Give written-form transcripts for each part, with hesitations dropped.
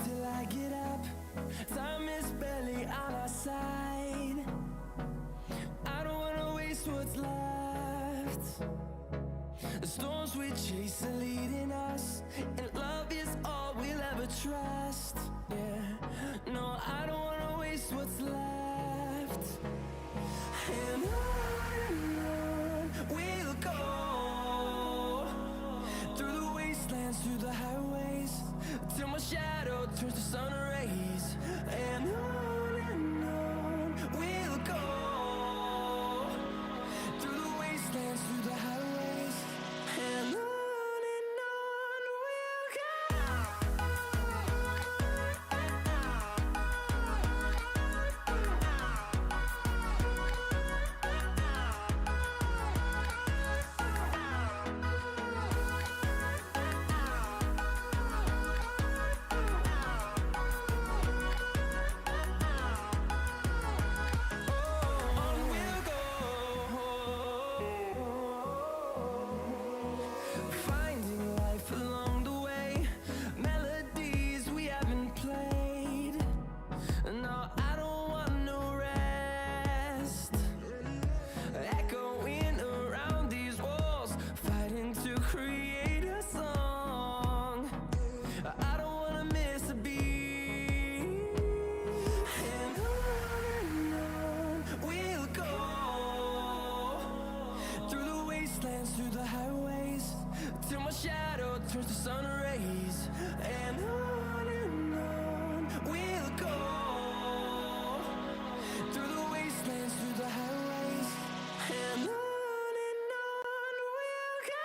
till I get up. Time is barely on our side. I don't wanna waste what's left. The storms we chase are leading us, and love is all we'll ever trust. Yeah, no, I don't wanna waste what's left. And on we'll go, through the wastelands, through the highways, till my shadow turns to sun rays. And on we'll go, through the wastelands, through the highways, and on we'll go. Through the highways, till my shadow turns to sun rays. And on we'll go, through the wastelands, through the highways, and on we'll go.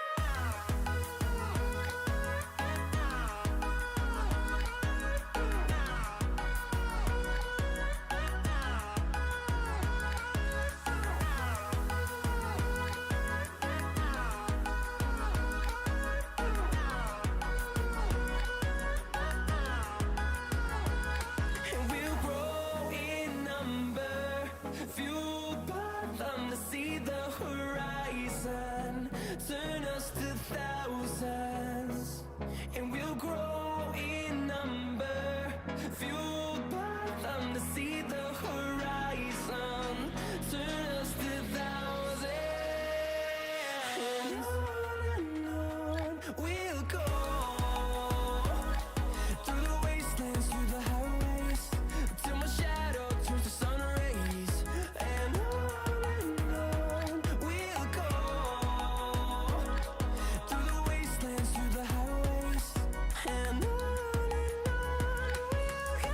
Turn us to thousands, and we'll grow in number, fueled by them to see the horizon. Turn us to thousands, and on we'll go, through the wastelands, through the highways, till my shadow turns to sun rays. And on we'll go, through the wastelands, through the highways, and on we'll go.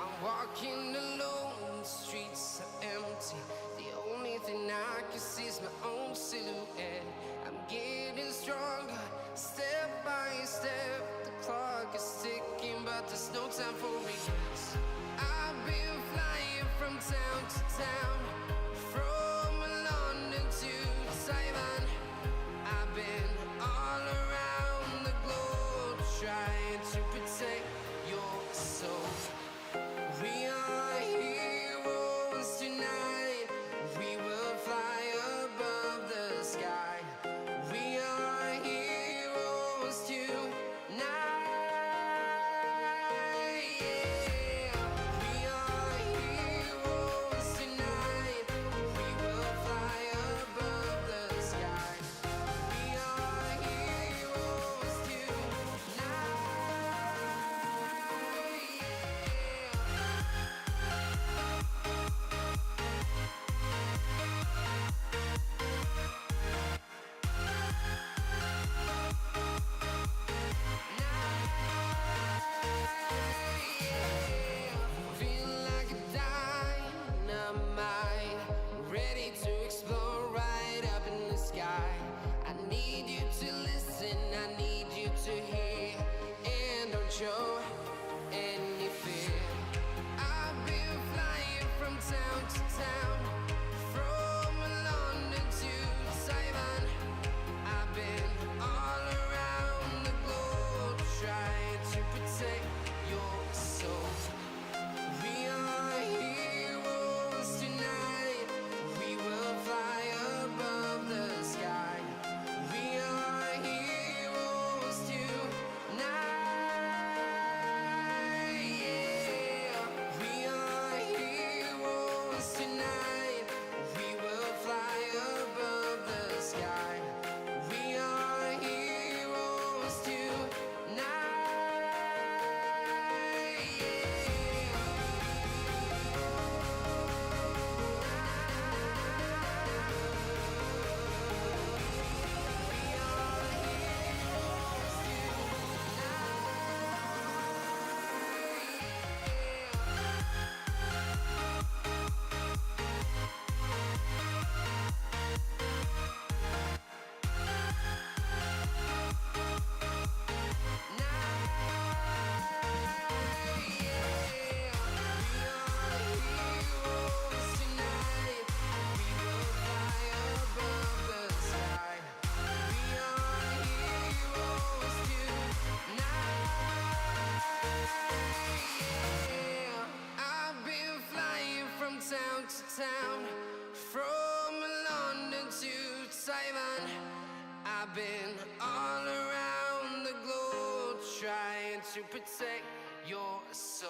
I'm walking alone, the streets are empty. The only thing I can see is my own silhouette. I'm getting stronger, step by step. The clock is ticking, but there's no time for regrets. I've been flying from town to town, from London to Taiwan. I've been all around the globe, trying to protect your soul. We are heroes tonight. We will fly above the sky. We are heroes tonight. Yeah. to protect your soul.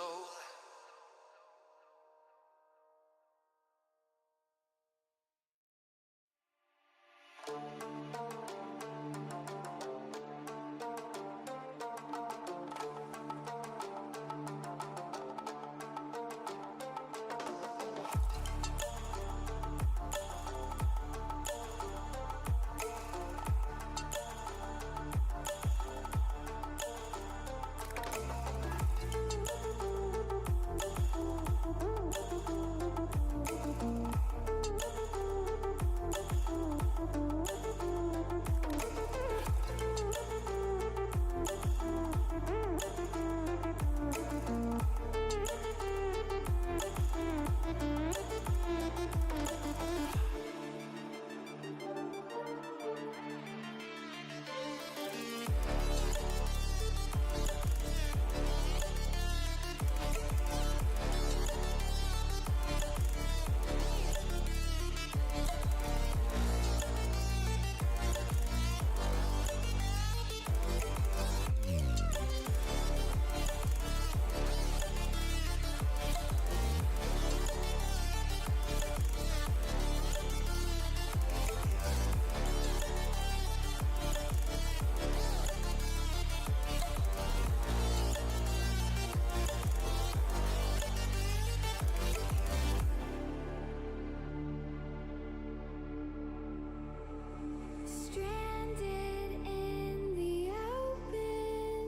Stranded in the open,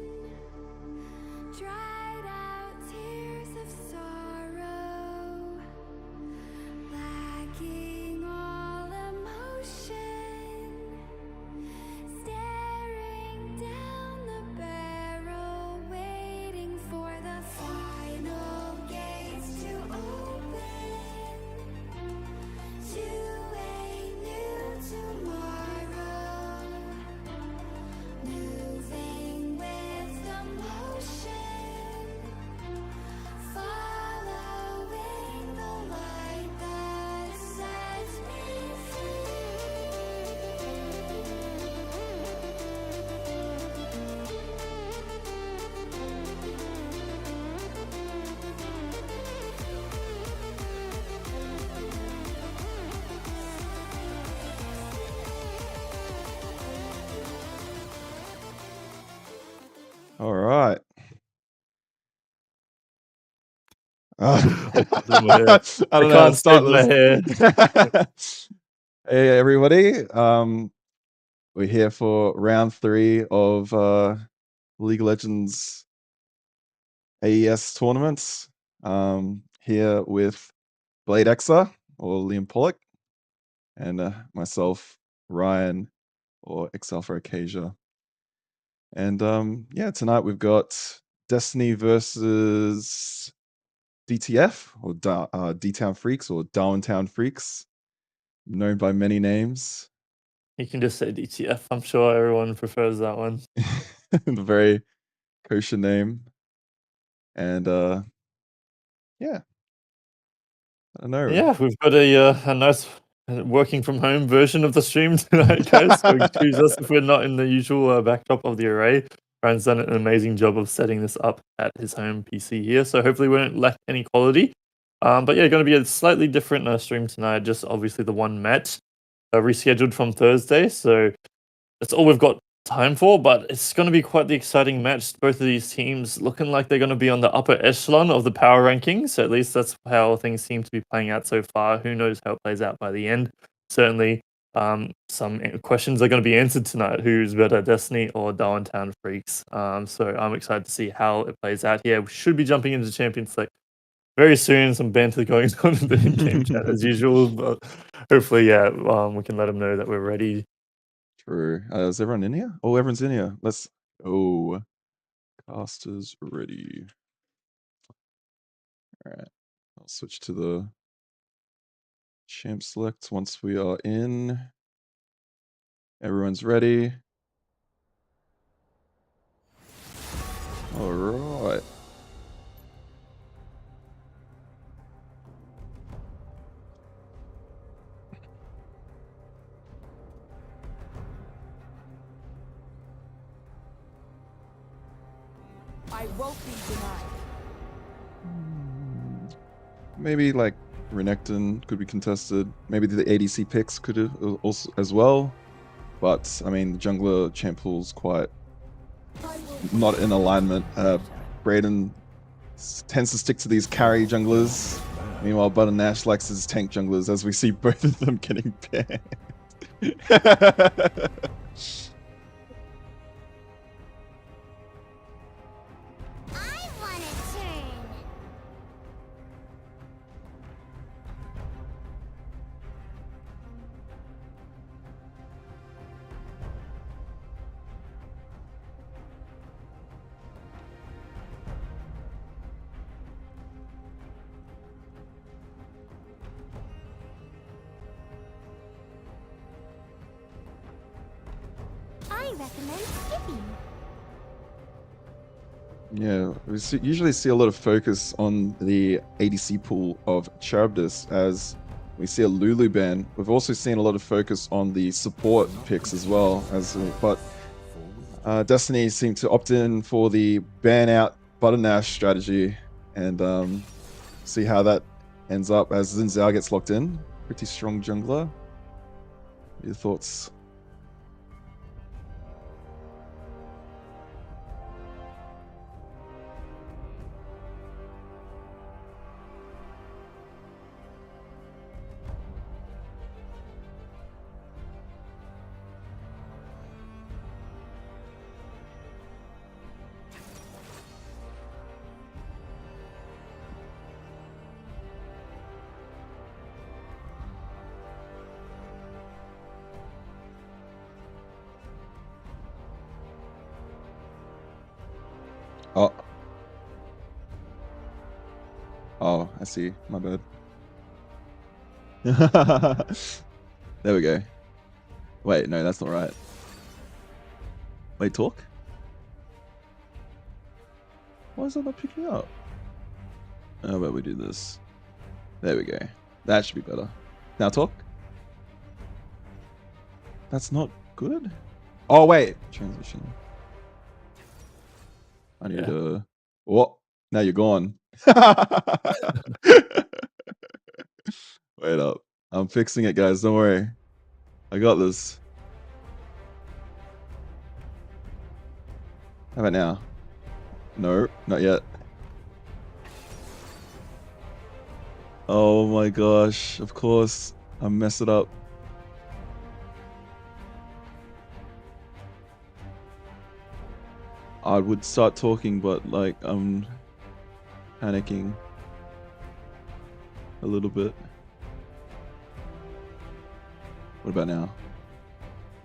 dried out tears of sorrow, lacking all emotion, staring down the barrel, waiting for the final gates to open to a new tomorrow, moving with the motion, following the light that sets me All right. I I don't know how to can't start save my hair. this. Hey, everybody. We're here for round 3 of League of Legends AES tournaments. Here with Blade Exa, or Liam Pollock, and myself, Ryan, or Exalfa Acacia. And yeah, tonight we've got Destiny versus DTF, or D-Town Freecs, or Darwintown Freecs, known by many names. You can just say DTF. I'm sure everyone prefers that one. A very kosher name. And yeah, I don't know. Yeah, we've got a nice working from home version of the stream tonight, guys. So excuse us if we're not in the usual backdrop of the array. Ryan's done an amazing job of setting this up at his home PC here, so hopefully we won't lack any quality. But yeah, going to be a slightly different stream tonight. Just obviously the one match rescheduled from Thursday, so that's all we've got time for, but it's going to be quite the exciting match. Both of these teams looking like they're going to be on the upper echelon of the power rankings. So at least that's how things seem to be playing out so far. Who knows how it plays out by the end? Certainly, some questions are going to be answered tonight. Who's better, Destiny or Darwintown Freecs? So I'm excited to see how it plays out here. We should be jumping into Champion Select very soon. Some banter going on in the in-game chat as usual, but hopefully, yeah, we can let them know that we're ready. True. Is everyone in here? Oh, everyone's in here. Let's. Oh, casters ready. All right. I'll switch to the champ select once we are in. Everyone's ready. All right. I won't be denied. Maybe like Renekton could be contested. Maybe the ADC picks could have also as well. But I mean, the jungler champ pool's quite not in alignment. Brayden tends to stick to these carry junglers. Meanwhile, Bud and Nash likes his tank junglers, as we see both of them getting banned. I want a turn. I recommend skipping. Yeah, we usually see a lot of focus on the ADC pool of Charybdis as we see a Lulu ban. We've also seen a lot of focus on the support picks as well, but Destiny seemed to opt in for the ban out Butternash strategy, and see how that ends up as Xin Zhao gets locked in. Pretty strong jungler. Your thoughts? Oh. Oh, I see. My bad. There we go. Wait, no, that's not right. Wait, talk? Why is that not picking up? How about we do this? There we go. That should be better. Now talk? That's not good? Oh, wait. Transition. I need to... Oh, now you're gone. Wait up. I'm fixing it, guys. Don't worry. I got this. How about now? No, not yet. Oh my gosh. Of course. I messed it up. I would start talking, but like I'm panicking a little bit. What about now?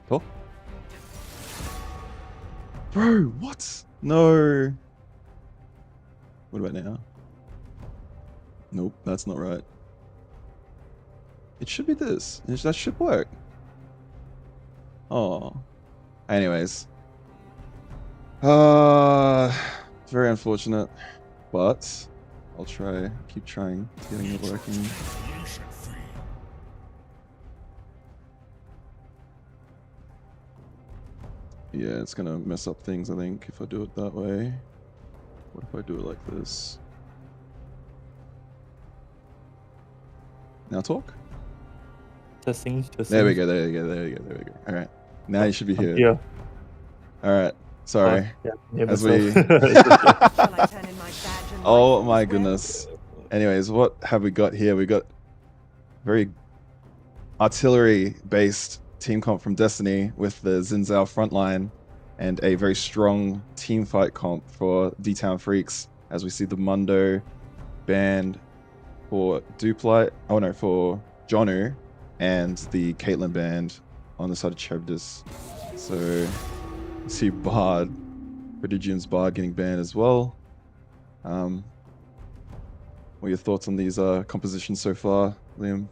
Talk? Bro, what? No. What about now? Nope, that's not right. It should be this. That should work. Oh. Anyways. Very unfortunate, but I'll keep trying, getting it working. Yeah, it's gonna mess up things, I think, if I do it that way. What if I do it like this? Now talk? Testing. There we go, there we go, there we go, there we go. Alright, now you should be here. Yeah. Alright, sorry. Yeah, As we... Shall I turn in my badge and Oh rifle my as well? goodness. Anyways, what have we got here? We got very artillery-based team comp from Destiny with the Xin Zhao frontline, and a very strong team fight comp for D-Town Freecs, as we see the Mundo banned for Duplight, oh no, for Jonu, and the Caitlyn band on the side of Charybdis. So, you see Bard, Prodigium's Bard getting banned as well. What are your thoughts on these compositions so far, Liam?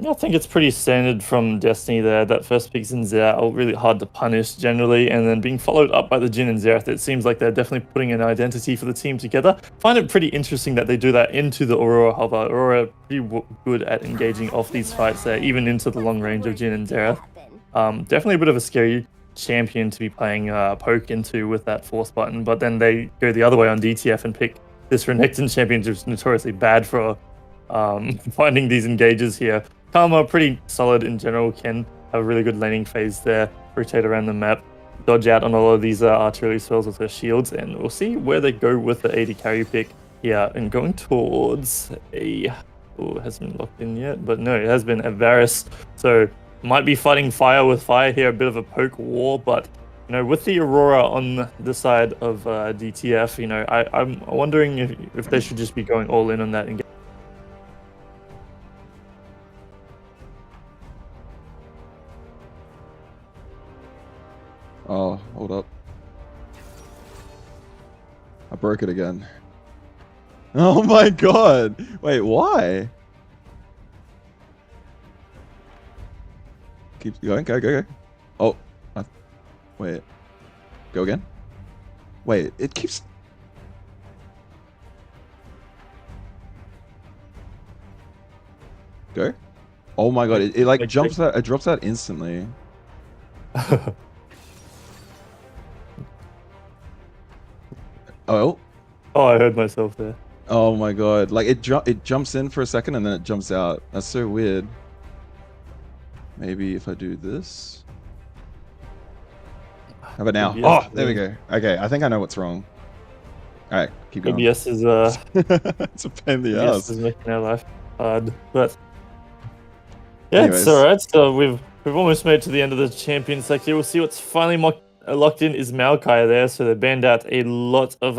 I think it's pretty standard from Destiny there. That first pick Xin Zhao, really hard to punish generally, and then being followed up by the Jhin and Xerath. It seems like they're definitely putting an identity for the team together. Find it pretty interesting that they do that into the Aurora hover. Aurora pretty good at engaging off these fights there, even into the long range of Jhin and Xerath. Definitely a bit of a scary champion to be playing poke into with that fourth button, but then they go the other way on DTF and pick this Renekton champion, which is notoriously bad for finding these engages here. Karma, pretty solid in general, can have a really good laning phase there, rotate around the map, dodge out on all of these artillery spells with her shields, and we'll see where they go with the AD carry pick here, and going towards a... Oh, it hasn't been locked in yet, but no, it has been a Varus, so might be fighting fire with fire here, a bit of a poke war, but you know, with the Aurora on the side of DTF, you know, I'm wondering if they should just be going all in on that and Oh, hold up. I broke it again. Oh my god! Wait, why? Keep going, go. Oh, wait. Go again? Wait, it keeps... Go? Oh my god, it like jumps out, it drops out instantly. Oh. Oh, I heard myself there. Oh my god, like it jumps in for a second and then it jumps out. That's so weird. Maybe if I do this. How about now? Oh, there we go. Okay, I think I know what's wrong. All right, keep going. ABS is it's a pain in the ass. is making our life hard, but yeah, Anyways. it's all right. So we've almost made it to the end of the champion sector. We'll see what's finally locked in is Maokai there. So they banned out a lot of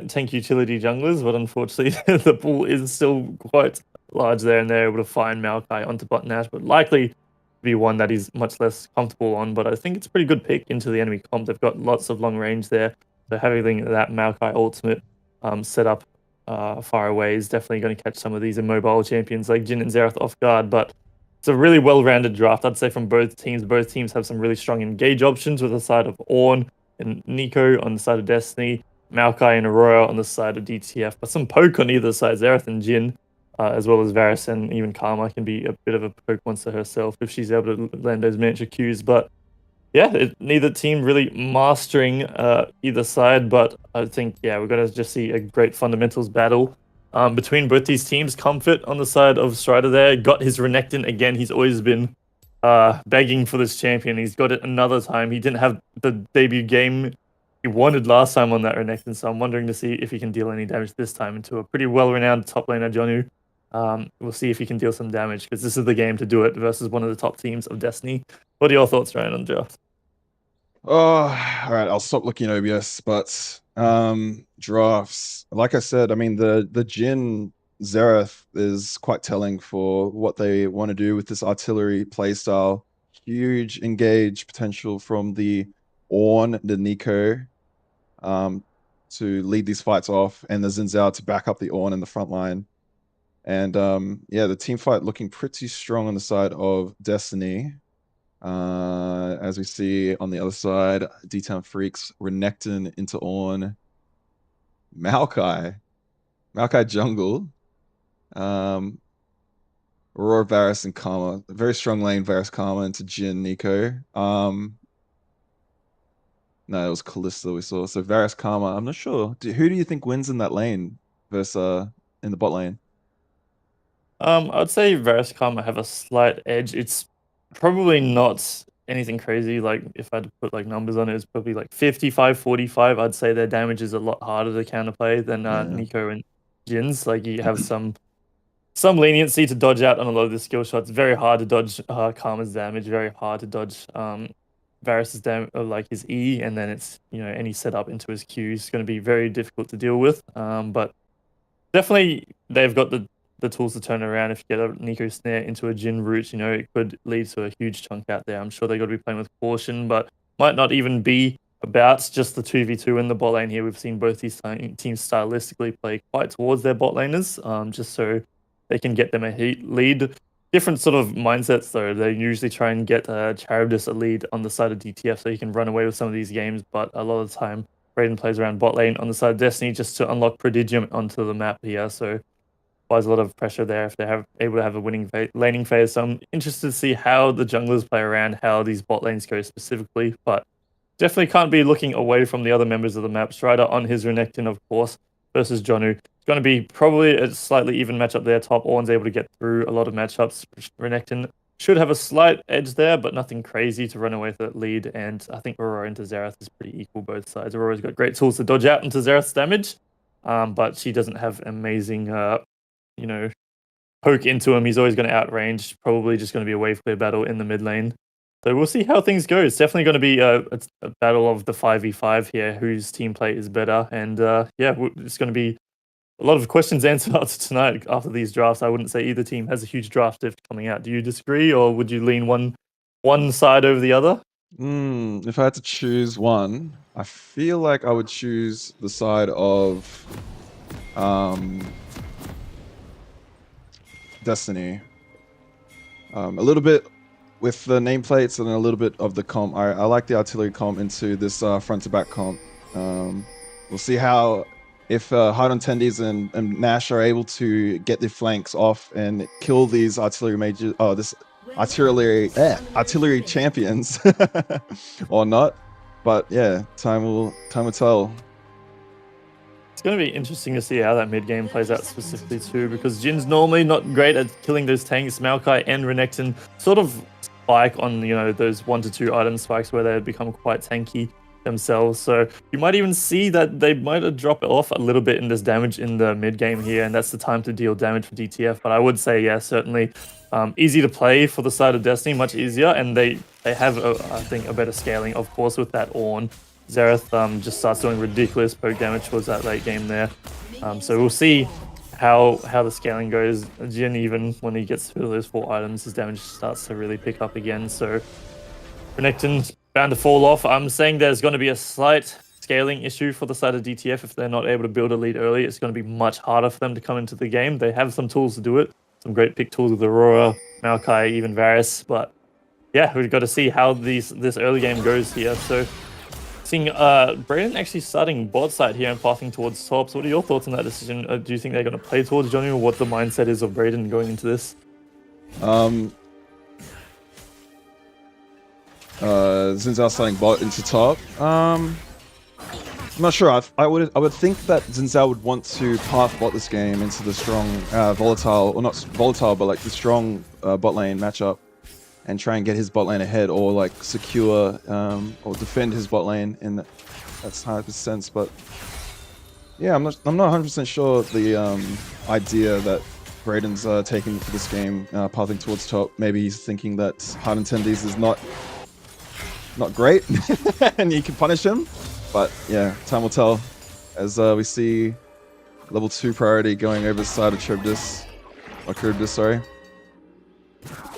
tank utility junglers, but unfortunately the pool is still quite large there, and they're able to find Maokai onto bot Nash, but likely be one that he's much less comfortable on. But I think it's a pretty good pick into the enemy comp. They've got lots of long range there, so having that Maokai ultimate set up far away is definitely going to catch some of these immobile champions like Jhin and Xerath off guard. But it's a really well-rounded draft, I'd say, from both teams. Both teams have some really strong engage options with the side of Ornn and Nico on the side of Destiny, Maokai and Aurora on the side of DTF, but some poke on either side. Xerath and Jhin, as well as Varus and even Karma can be a bit of a poke monster herself if she's able to land those miniature Qs. But yeah, neither team really mastering either side, but I think, yeah, we're going to just see a great fundamentals battle between both these teams. Comfort on the side of Strider there, got his Renekton again. He's always been begging for this champion. He's got it another time. He didn't have the debut game he wanted last time on that Renekton, so I'm wondering to see if he can deal any damage this time into a pretty well-renowned top laner, Jonu. We'll see if he can deal some damage, because this is the game to do it versus one of the top teams of Destiny. What are your thoughts, Ryan, on the draft? Oh, all right. I'll stop looking at OBS, but drafts. Like I said, I mean the Jhin Xerath is quite telling for what they want to do with this artillery playstyle. Huge engage potential from the Ornn, the Nico, to lead these fights off, and the Xin Zhao to back up the Ornn in the front line. And yeah, the team fight looking pretty strong on the side of Destiny. As we see on the other side, D-Town Freecs, Renekton into Ornn, Maokai jungle, Aurora, Varus, and Karma. Very strong lane, Varus, Karma into Jhin, Nico. No, it was Kalista we saw. So Varus, Karma. I'm not sure. Who do you think wins in that lane versus in the bot lane? I'd say Varus, Karma have a slight edge. It's probably not anything crazy. Like, if I had to put like numbers on it, it's probably like 55-45. I'd say their damage is a lot harder to counterplay than Nico and Jin's. Like, you have some leniency to dodge out on a lot of the skill shots. Very hard to dodge Karma's damage. Very hard to dodge Varus's damage, like his E, and then it's, you know, any setup into his Q is going to be very difficult to deal with. But definitely they've got the tools to turn around. If you get a Nico snare into a Jhin route, you know, it could lead to a huge chunk out there. I'm sure they got to be playing with caution, but might not even be about just the 2v2 in the bot lane here. We've seen both these teams stylistically play quite towards their bot laners, just so they can get them a lead. Different sort of mindsets, though. They usually try and get Charybdis a lead on the side of DTF so he can run away with some of these games, but a lot of the time, Raiden plays around bot lane on the side of Destiny just to unlock Prodigium onto the map here, so applies a lot of pressure there if they're able to have a winning laning phase. So I'm interested to see how the junglers play around, how these bot lanes go specifically, but definitely can't be looking away from the other members of the map. Strider on his Renekton, of course, versus Jonu. It's going to be probably a slightly even matchup there. Top Ornn's able to get through a lot of matchups. Renekton should have a slight edge there, but nothing crazy to run away with that lead. And I think Aurora into Xerath is pretty equal both sides. Aurora's got great tools to dodge out into Xerath's damage, but she doesn't have amazing, you know, poke into him. He's always going to outrange. Probably just going to be a wave clear battle in the mid lane. So we'll see how things go. It's definitely going to be a battle of the 5v5 here, whose team play is better. And yeah, it's going to be a lot of questions answered after tonight after these drafts. I wouldn't say either team has a huge draft diff coming out. Do you disagree, or would you lean one side over the other? If I had to choose one, I feel like I would choose the side of Destiny. A little bit with the nameplates and a little bit of the comp. I like the artillery comp into this front to back comp. We'll see how if Hard on Tendies and Nash are able to get their flanks off and kill these artillery majors. Oh, this artillery champions or not. But yeah, time will tell. It's going to be interesting to see how that mid game plays out specifically too, because Jin's normally not great at killing those tanks. Maokai and Renekton sort of spike on, you know, those 1 to 2 item spikes where they become quite tanky themselves. So you might even see that they might drop it off a little bit in this damage in the mid game here, and that's the time to deal damage for DTF. But I would say, yeah, certainly easy to play for the side of Destiny, much easier, and they have, I think, a better scaling, of course, with that Ornn. Xerath just starts doing ridiculous poke damage towards that late game there. So we'll see how the scaling goes. Jin, even when he gets through those 4 items, his damage starts to really pick up again. So Renekton's bound to fall off. I'm saying there's going to be a slight scaling issue for the side of DTF. If they're not able to build a lead early, it's going to be much harder for them to come into the game. They have some tools to do it. Some great pick tools with Aurora, Maokai, even Varus. But yeah, we've got to see how this early game goes here. So seeing Brayden actually starting bot side here and pathing towards top. So what are your thoughts on that decision? Do you think they're going to play towards Johnny, or what the mindset is of Brayden going into this? Zinzao starting bot into top. I'm not sure. I would think that Zinzao would want to path bot this game into the strong volatile, or not volatile, but like the strong bot lane matchup, and try and get his bot lane ahead, or like secure or defend his bot lane in that type of sense. But yeah, I'm not 100% sure the idea that Brayden's taking for this game, pathing towards top. Maybe he's thinking that Hard Intendees is not great and you can punish him. But yeah, time will tell as we see level 2 priority going over the side of Charybdis. Or Charybdis, sorry.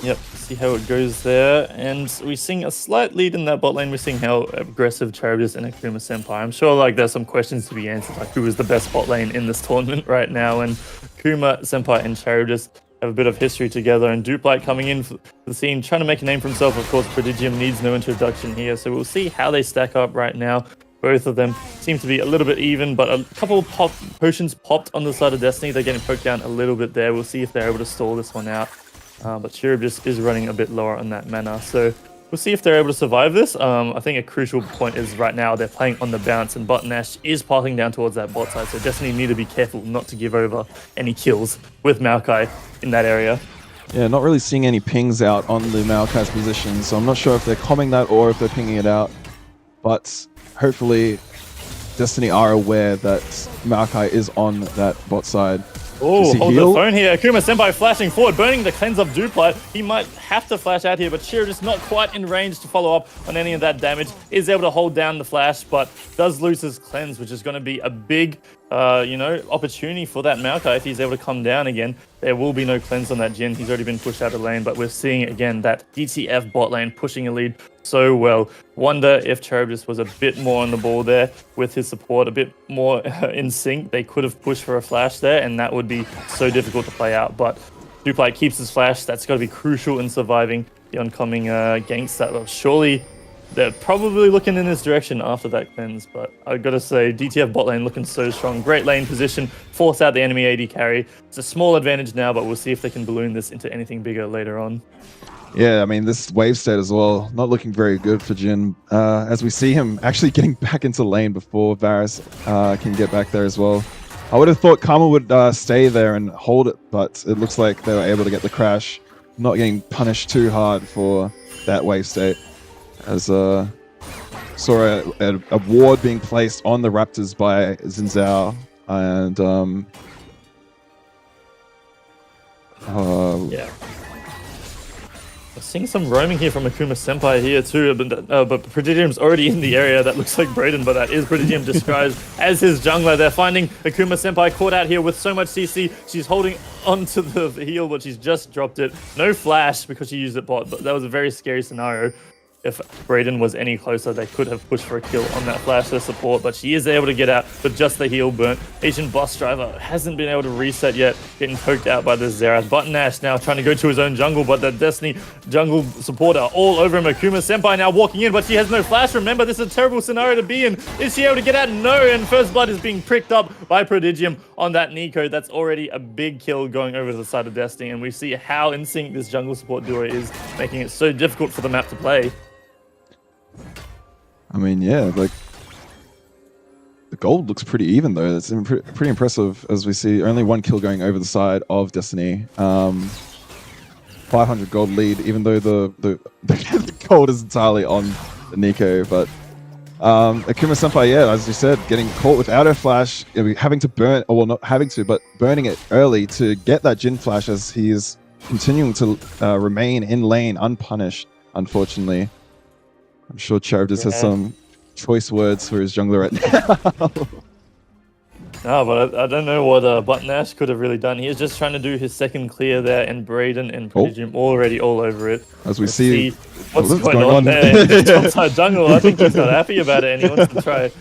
Yep, see how it goes there. And we're seeing a slight lead in that bot lane. We're seeing how aggressive Charybdis and Akuma Senpai. I'm sure like there's some questions to be answered, like who is the best bot lane in this tournament right now. And Akuma Senpai and Charybdis have a bit of history together, and Duplight coming in for the scene, trying to make a name for himself. Of course, Prodigium needs no introduction here, so we'll see how they stack up right now. Both of them seem to be a little bit even, but a couple of potions popped on the side of Destiny. They're getting poked down a little bit there. We'll see if they're able to stall this one out. But Charybdis is running a bit lower on that mana, so we'll see if they're able to survive this. I think a crucial point is right now they're playing on the bounce, and Bot Nash is pathing down towards that bot side, so Destiny need to be careful not to give over any kills with Maokai in that area. Yeah, not really seeing any pings out on the Maokai's position, so I'm not sure if they're combing that or if they're pinging it out. But hopefully Destiny are aware that Maokai is on that bot side. Oh, hold the phone here. Akuma Senpai flashing forward, burning the cleanse of Duplight. He might have to flash out here, but Shiro just not quite in range to follow up on any of that damage. Is able to hold down the flash, but does lose his cleanse, which is going to be a big, opportunity for that Maokai if he's able to come down again. There will be no cleanse on that Jin. He's already been pushed out of lane, but we're seeing again that DTF bot lane pushing a lead so well. Wonder if Charybdis was a bit more on the ball there with his support, a bit more in sync. They could have pushed for a flash there, and that would be so difficult to play out. But Duplight keeps his flash. That's got to be crucial in surviving the oncoming ganks. That will surely, they're probably looking in this direction after that cleanse. But I've got to say, DTF bot lane looking so strong. Great lane position, force out the enemy AD carry. It's a small advantage now, but we'll see if they can balloon this into anything bigger later on. Yeah, I mean, this wave state as well, not looking very good for Jin. As we see him actually getting back into lane before Varus can get back there as well. I would have thought Karma would stay there and hold it, but it looks like they were able to get the crash, not getting punished too hard for that wave state. As saw a ward being placed on the Raptors by Xin and Yeah. We're seeing some roaming here from Akuma Senpai here too, but Prodigium's already in the area. That looks like Brayden, but that is Prodigium disguised as his jungler. They're finding Akuma Senpai caught out here with so much CC. She's holding onto the heal, but she's just dropped it. No flash because she used it bot, but that was a very scary scenario. If Brayden was any closer, they could have pushed for a kill on that flash to support, but she is able to get out with just the heal burnt. Asian Boss Driver hasn't been able to reset yet, getting poked out by the Xerath. Buttonash now trying to go to his own jungle, but the Destiny jungle supporter all over him. Akuma Senpai now walking in, but she has no flash. Remember, this is a terrible scenario to be in. Is she able to get out? No, and First Blood is being pricked up by Prodigium on that Nico. That's already a big kill going over to the side of Destiny, and we see how in sync this jungle support duo is, making it so difficult for the map to play. I mean, yeah, like the gold looks pretty even though. It's pretty impressive as we see only one kill going over the side of Destiny. 500 gold lead, even though the gold is entirely on the Nico. But Akuma Senpai, yeah, as you said, getting caught without her flash, having to burn, or well, not having to, but burning it early to get that Jin flash as he is continuing to remain in lane unpunished, unfortunately. I'm sure Cherub just has some choice words for his jungler right now. No, but I don't know what Buttonash could have really done. He is just trying to do his second clear there, and Brayden and Prodigium already all over it. As we see what's going on there in the topside jungle. I think he's not happy about it, and he wants to try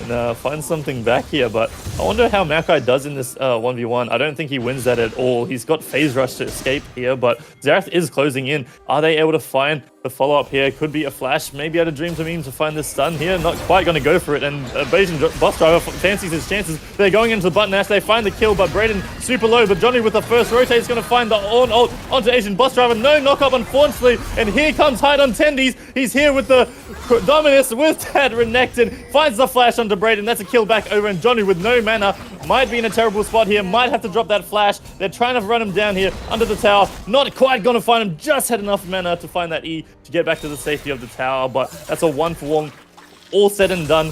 and find something back here. But I wonder how Maokai does in this 1v1. I don't think he wins that at all. He's got phase rush to escape here, but Xerath is closing in. Are they able to find the follow-up here? Could be a flash, maybe out of Dream to Meme to find this stun here. Not quite going to go for it, and Bayesian Boss Driver fancies his chances. They're going into the button Ash. They find the kill, but Brayden super low, but Johnny with the first rotate is going to find the on-ult onto Asian Boss Driver. No knock-up, unfortunately, and here comes Hyde on Tendies. He's here with the Dominus with that Renekton. Finds the flash onto Brayden. That's a kill back over, and Johnny with no mana might be in a terrible spot here. Might have to drop that flash. They're trying to run him down here under the tower. Not quite going to find him. Just had enough mana to find that E to get back to the safety of the tower, but that's a 1-for-1, all said and done,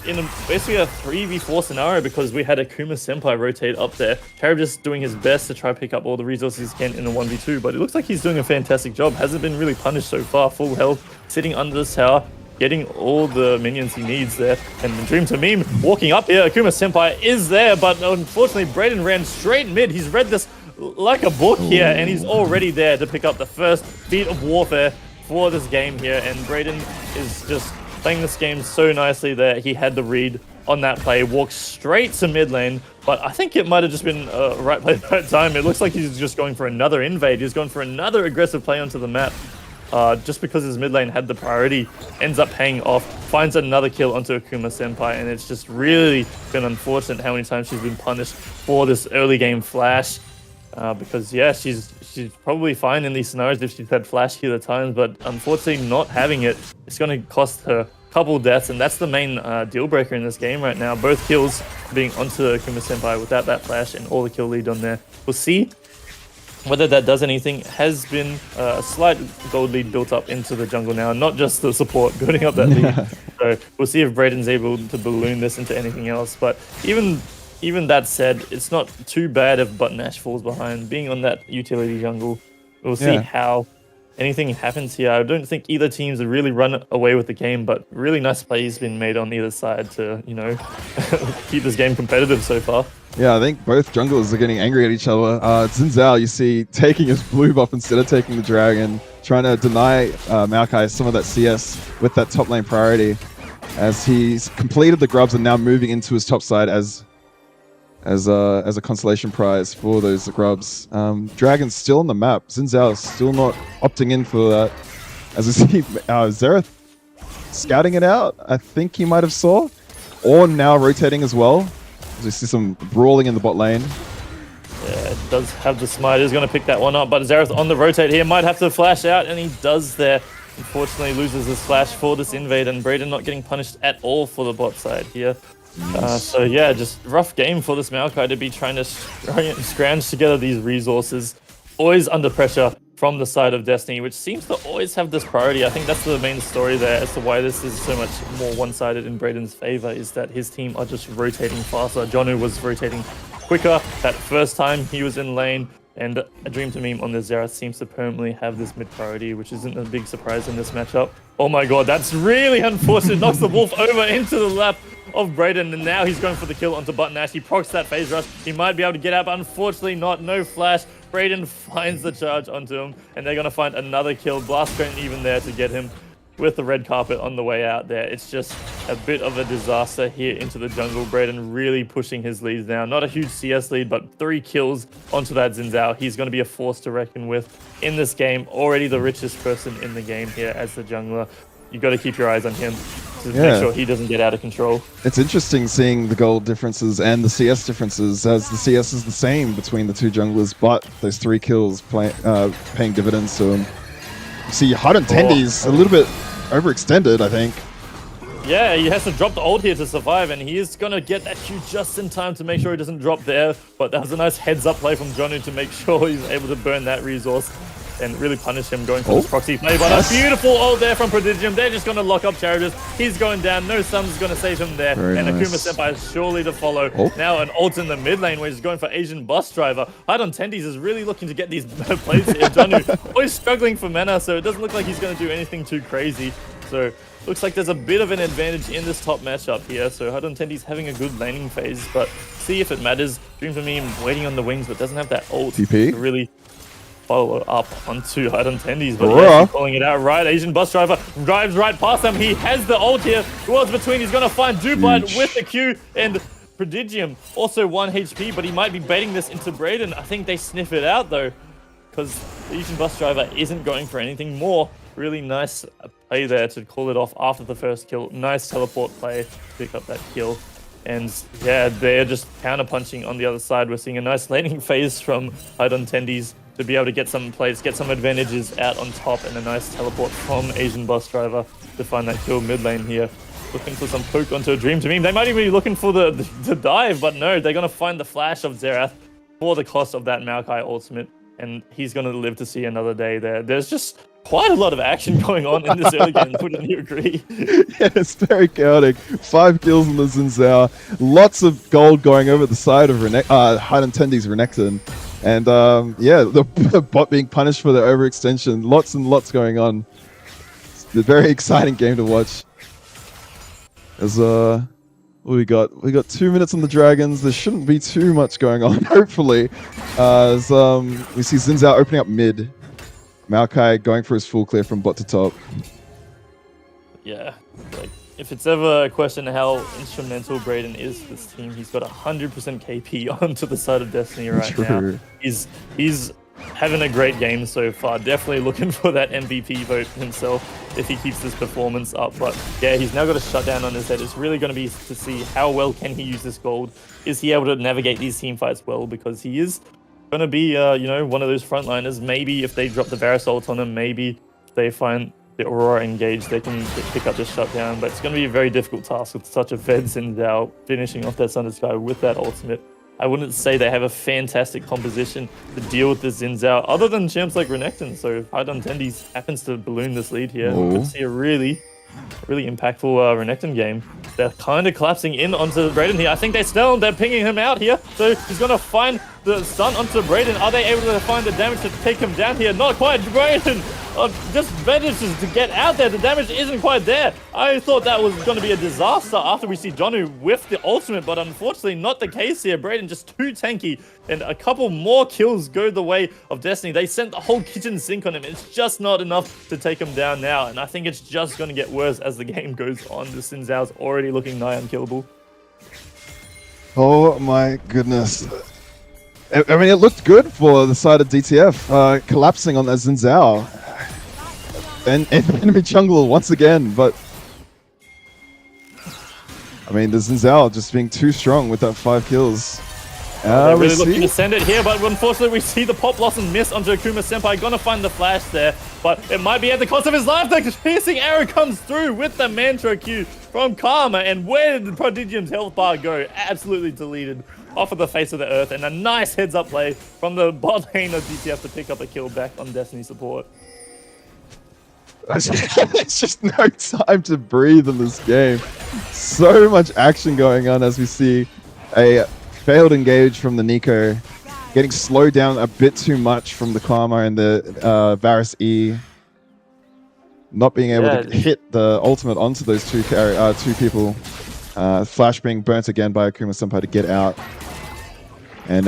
in basically a 3v4 scenario, because we had Akuma Senpai rotate up there. Cherub just doing his best to try to pick up all the resources he can in a 1v2, but it looks like he's doing a fantastic job. Hasn't been really punished so far. Full health, sitting under this tower, getting all the minions he needs there. And Dream to Meme walking up here. Akuma Senpai is there, but unfortunately Brayden ran straight mid. He's read this like a book here, and he's already there to pick up the first feat of warfare for this game here. And Brayden is just playing this game so nicely that he had the read on that play, walked straight to mid lane, but I think it might have just been right play at right time. It looks like he's just going for another invade. He's going for another aggressive play onto the map. Just because his mid lane had the priority, ends up paying off, finds another kill onto Akuma Senpai, and it's just really been unfortunate how many times she's been punished for this early game flash. Because yeah, she's probably fine in these scenarios if she's had flash here at times, but unfortunately not having it, it's going to cost her a couple deaths, and that's the main deal breaker in this game right now. Both kills being onto Akuma Senpai without that flash and all the kill lead on there. We'll see whether that does anything. Has been a slight gold lead built up into the jungle now, not just the support building up that lead. So we'll see if Brayden's able to balloon this into anything else, but even that said, it's not too bad if Buttonash falls behind. Being on that utility jungle, we'll see how anything happens here. I don't think either teams have really run away with the game, but really nice plays been made on either side to, you know, keep this game competitive so far. Yeah, I think both junglers are getting angry at each other. Xin Zhao, you see, taking his blue buff instead of taking the dragon, trying to deny Maokai some of that CS with that top lane priority, as he's completed the grubs and now moving into his top side as a consolation prize for those grubs. Dragon's still on the map. Xin Zhao is still not opting in for that. As we see Xerath scouting it out, I think he might have saw. Or now rotating as well. As we see some brawling in the bot lane. Yeah, does have the smite, is going to pick that one up, but Xerath on the rotate here, might have to flash out, and he does there. Unfortunately loses his flash for this invade, and Brayden not getting punished at all for the bot side here. So yeah, just rough game for this Maokai to be trying to scrounge together these resources. Always under pressure from the side of Destiny, which seems to always have this priority. I think that's the main story there as to why this is so much more one-sided in Brayden's favor, is that his team are just rotating faster. Jonu was rotating quicker that first time he was in lane, and a Dream to Meme on the Xerath seems to permanently have this mid priority, which isn't a big surprise in this matchup. Oh my god, that's really unfortunate. Knocks the Wolf over into the lap of Brayden, and now he's going for the kill onto Button Ash. He procs that phase rush. He might be able to get out, but unfortunately not. No flash. Brayden finds the charge onto him, and they're going to find another kill. Blast Cone even there to get him with the red carpet on the way out there. It's just a bit of a disaster here into the jungle. Brayden really pushing his leads now. Not a huge CS lead, but 3 kills onto that Xin Zhao. He's going to be a force to reckon with in this game. Already the richest person in the game here as the jungler. You got to keep your eyes on him to make sure he doesn't get out of control. It's interesting seeing the gold differences and the CS differences, as the CS is the same between the two junglers, but those 3 kills paying dividends to him. You see, Hidden Tendy's a little bit overextended, I think. Yeah, he has to drop the ult here to survive, and he is going to get that Q just in time to make sure he doesn't drop there. But that was a nice heads-up play from Jonu to make sure he's able to burn that resource and really punish him going for this proxy play. But a beautiful ult there from Prodigium. They're just going to lock up Charges. He's going down. No Sums is going to save him there. Very and nice. Akuma Senpai is surely to follow. Now an ult in the mid lane where he's going for Asian Bus Driver. Hidon Tendies is really looking to get these plays here. Jonu always struggling for mana, so it doesn't look like he's going to do anything too crazy. So looks like there's a bit of an advantage in this top matchup here. So Hidon Tendies having a good laning phase, but see if it matters. Dream for me waiting on the wings, but doesn't have that ult to really follow up onto Hidon Tendies, but he's calling it out right. Asian Bus Driver drives right past him. He has the ult here. Worlds Between, he's going to find Duplight with the Q, and Prodigium also 1 HP, but he might be baiting this into Brayden. I think they sniff it out though, because the Asian Bus Driver isn't going for anything more. Really nice play there to call it off after the first kill. Nice teleport play to pick up that kill. And yeah, they're just counter punching on the other side. We're seeing a nice laning phase from Hidon Tendies to be able to get some plays, get some advantages out on top, and a nice teleport from Asian Bus Driver to find that kill mid lane here. Looking for some poke onto a Dream to Meme. They might even be looking for the dive, but no, they're going to find the flash of Xerath for the cost of that Maokai ultimate, and he's going to live to see another day there. There's just quite a lot of action going on in this early game, wouldn't you agree? Yeah, it's very chaotic. 5 kills in the Xin Zhao. Lots of gold going over the side of Hidon Tendies Renekton. And yeah, the bot being punished for the overextension. Lots and lots going on. It's a very exciting game to watch. As what we got? We got 2 minutes on the Dragons. There shouldn't be too much going on, hopefully. As we see Xin Zhao opening up mid. Maokai going for his full clear from bot to top. Yeah, like if it's ever a question of how instrumental Brayden is to this team, he's got 100% KP onto the side of Destiny right now. He's having a great game so far. Definitely looking for that MVP vote himself if he keeps this performance up. But yeah, he's now got a shutdown on his head. It's really going to be to see how well can he use this gold. Is he able to navigate these team fights well? Because he is going to be, you know, one of those frontliners. Maybe if they drop the Varus ult on him, maybe they find the Aurora engaged, they can pick up the shutdown. But it's going to be a very difficult task with such a fed Xin Zhao finishing off that Thunder Sky with that ultimate. I wouldn't say they have a fantastic composition to deal with the Xin Zhao, other than champs like Renekton. So if Hidon Tendies happens to balloon this lead here, we could see a really impactful Renekton game. They're kind of collapsing in onto Brayden here. I think they're pinging him out here. So he's going to find the stun onto Brayden. Are they able to find the damage to take him down here? Not quite. Brayden just manages to get out there. The damage isn't quite there. I thought that was going to be a disaster after we see Jonu whiff the ultimate, but unfortunately not the case here. Brayden just too tanky, and a couple more kills go the way of Destiny. They sent the whole kitchen sink on him. It's just not enough to take him down now, and I think it's just going to get worse as the game goes on. The Xin Zhao's already looking nigh unkillable. Oh my goodness. I mean, it looked good for the side of DTF, collapsing on that Xin Zhao. And enemy jungle once again, but I mean, the Xin Zhao just being too strong with that 5 kills. They're we really looking to see. send it here, but unfortunately we see the pop blossom miss onto Akuma Senpai. Gonna find the flash there, but it might be at the cost of his life. The piercing arrow comes through with the mantra Q from Karma, and where did Prodigium's health bar go? Absolutely deleted off of the face of the earth, and a nice heads-up play from the bot lane of DTF to pick up a kill back on Destiny support. It's just no time to breathe in this game. So much action going on as we see a failed engage from the Nico, getting slowed down a bit too much from the Karma and the Varus E. Not being able to hit the ultimate onto those two people. Flash being burnt again by Akuma Senpai to get out. And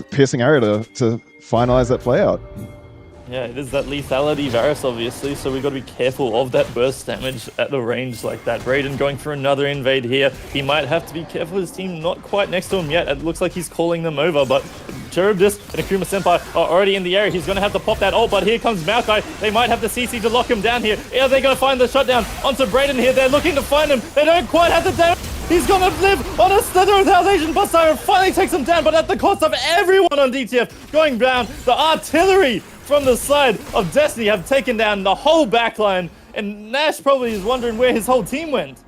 piercing arrow to finalize that play out. Yeah, it is that lethality Varus, obviously, so we've got to be careful of that burst damage at the range like that. Brayden going for another invade here. He might have to be careful. His team not quite next to him yet. It looks like he's calling them over, but Charybdis and Akuma Senpai are already in the area. He's going to have to pop that ult, but here comes Maokai. They might have the CC to lock him down here. Are they going to find the shutdown onto Brayden here? They're looking to find him. They don't quite have the damage. He's gonna live on a slither of Hell's Asian Bus Siren. Finally takes him down, but at the cost of everyone on DTF going down. The artillery from the side of Destiny have taken down the whole backline, and Nash probably is wondering where his whole team went.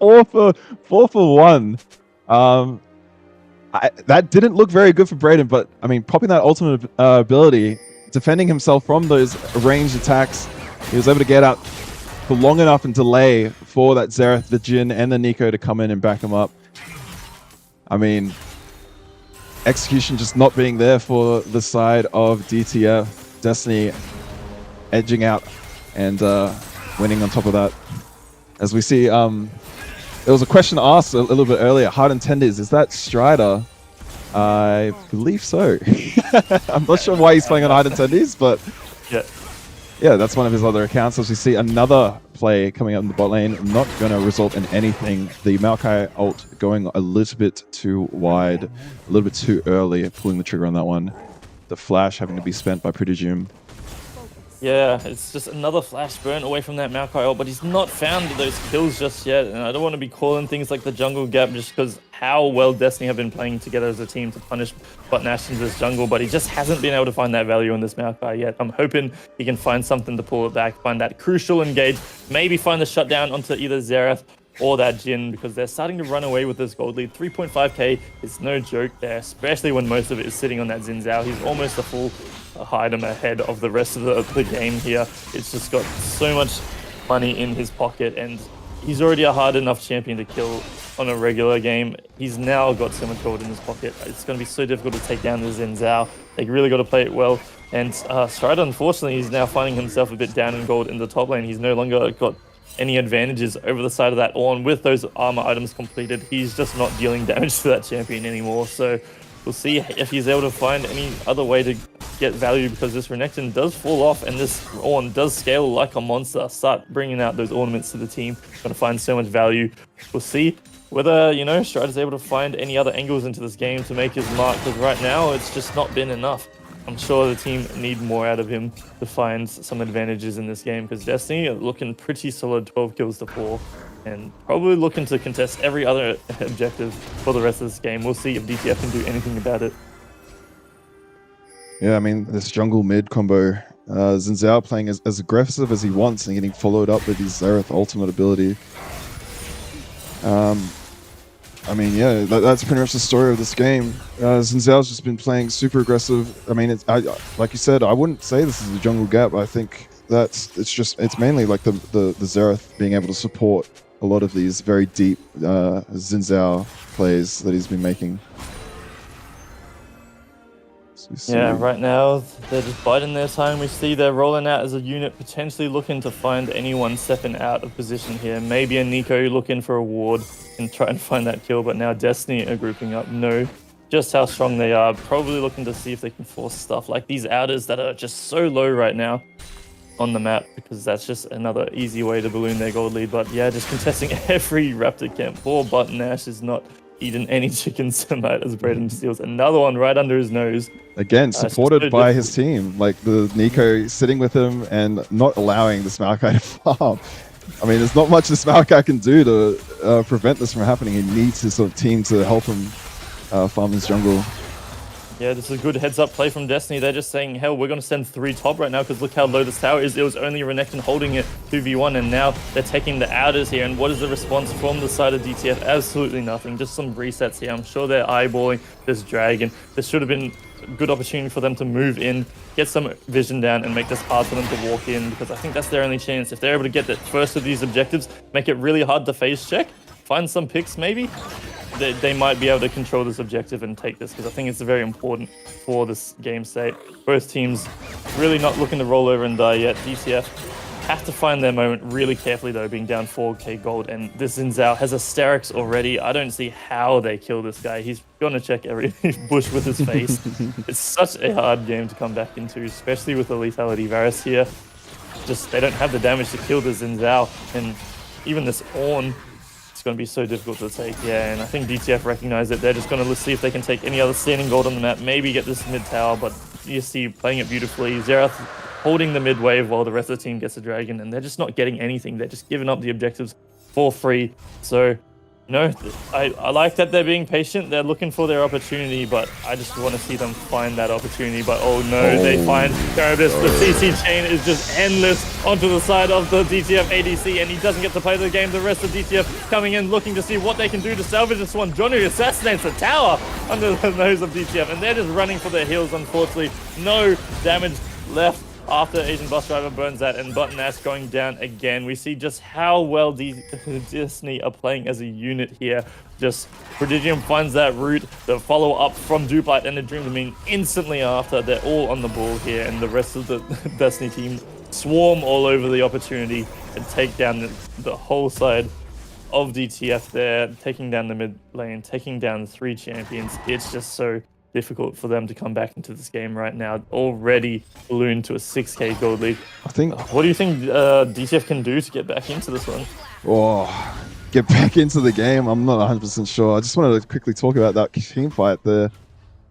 4 for 1. That didn't look very good for Brayden, but I mean, popping that ultimate ability, defending himself from those ranged attacks, he was able to get out for long enough and delay for that Xerath, the Jhin, and the Nico to come in and back him up. I mean, execution just not being there for the side of DTF. Destiny edging out and winning on top of that. As we see, there was a question asked a little bit earlier, Hardened Tenders, is that Strider? I believe so. I'm not sure why he's playing on Hardened Tenders, but yeah, that's one of his other accounts. As we see another play coming up in the bot lane, not going to result in anything. The Maokai ult going a little bit too wide, a little bit too early, pulling the trigger on that one. The flash having to be spent by Prodigium. Yeah, it's just another flash burn away from that Maokai ult, but he's not found those kills just yet. And I don't want to be calling things like the jungle gap just because how well Destiny have been playing together as a team to punish Bot Nash in this jungle, but he just hasn't been able to find that value in this Maokai yet. I'm hoping he can find something to pull it back, find that crucial engage, maybe find the shutdown onto either Xerath or that Jhin, because they're starting to run away with this gold lead. 3.5k is no joke there, especially when most of it is sitting on that Xin Zhao. He's almost a full item ahead of the rest of the game here. It's just got so much money in his pocket, and he's already a hard enough champion to kill on a regular game. He's now got so much gold in his pocket. It's going to be so difficult to take down the Xin Zhao. They really got to play it well. And Strider, unfortunately, he's now finding himself a bit down in gold in the top lane. He's no longer got any advantages over the side of that Ornn with those armor items completed. He's just not dealing damage to that champion anymore. So we'll see if he's able to find any other way to get value, because this Renekton does fall off and this Ornn does scale like a monster. Start bringing out those ornaments to the team. Going to find so much value. We'll see whether, you know, Strider's able to find any other angles into this game to make his mark, because right now it's just not been enough. I'm sure the team need more out of him to find some advantages in this game, because Destiny are looking pretty solid, 12 kills to 4, and probably looking to contest every other objective for the rest of this game. We'll see if DTF can do anything about it. Yeah, I mean, this jungle mid combo, Xin Zhao playing as aggressive as he wants and getting followed up with his Xerath ultimate ability. I mean, yeah, that's pretty much the story of this game. Xin Zhao's just been playing super aggressive. I mean, like you said, I wouldn't say this is a jungle gap. I think it's mainly like the Xerath being able to support a lot of these very deep Xin Zhao plays that he's been making. Yeah, right now they're just biding their time. We see they're rolling out as a unit, potentially looking to find anyone stepping out of position here. Maybe a Nico looking for a ward and try and find that kill, but now Destiny are grouping up. Know just how strong they are. Probably looking to see if they can force stuff like these outers that are just so low right now on the map, because that's just another easy way to balloon their gold lead. But yeah, just contesting every Raptor camp. Poor Bot Nash is not eating any chickens tonight as Brayden steals another one right under his nose. Again, supported by his team, like the Nico sitting with him and not allowing this Maokai to farm. I mean, there's not much this Maokai can do to prevent this from happening. He needs his sort of team to help him farm his jungle. Yeah, this is a good heads-up play from Destiny. They're just saying, hell, we're going to send 3 top right now because look how low this tower is. It was only Renekton holding it 2v1, and now they're taking the outers here. And what is the response from the side of DTF? Absolutely nothing. Just some resets here. I'm sure they're eyeballing this dragon. This should have been a good opportunity for them to move in, get some vision down, and make this hard for them to walk in, because I think that's their only chance. If they're able to get the first of these objectives, make it really hard to phase check, find some picks maybe, they might be able to control this objective and take this, because I think it's very important for this game state. Both teams really not looking to roll over and die yet. DTF have to find their moment really carefully though, being down 4k gold, and this Xin Zhao has Asterix already. I don't see how they kill this guy. He's gonna check every bush with his face. It's such a hard game to come back into, especially with the lethality Varus here. Just, they don't have the damage to kill the Xin Zhao, and even this Ornn, it's going to be so difficult to take. Yeah, and I think DTF recognize it. They're just going to see if they can take any other standing gold on the map, maybe get this mid tower, but you see playing it beautifully. Xerath holding the mid wave while the rest of the team gets a dragon, and they're just not getting anything. They're just giving up the objectives for free. So, no, I like that they're being patient. They're looking for their opportunity, but I just want to see them find that opportunity. But oh no, they find Charybdis. The CC chain is just endless onto the side of the DTF ADC, and he doesn't get to play the game. The rest of DTF coming in looking to see what they can do to salvage this one. Johnny assassinates the tower under the nose of DTF, and they're just running for their heals, unfortunately. No damage left after Asian Bus Driver burns that, and Button Ash going down again. We see just how well Disney are playing as a unit here. Just Prodigium finds that route, the follow up from Duplight and the Dream Dominion instantly after. They're all on the ball here, and the rest of the Destiny team swarm all over the opportunity and take down the whole side of DTF there, taking down the mid lane, taking down 3 champions. It's just so difficult for them to come back into this game right now. Already ballooned to a 6k gold lead. I think. What do you think DTF can do to get back into this one? Oh, get back into the game. I'm not 100% sure. I just wanted to quickly talk about that team fight. The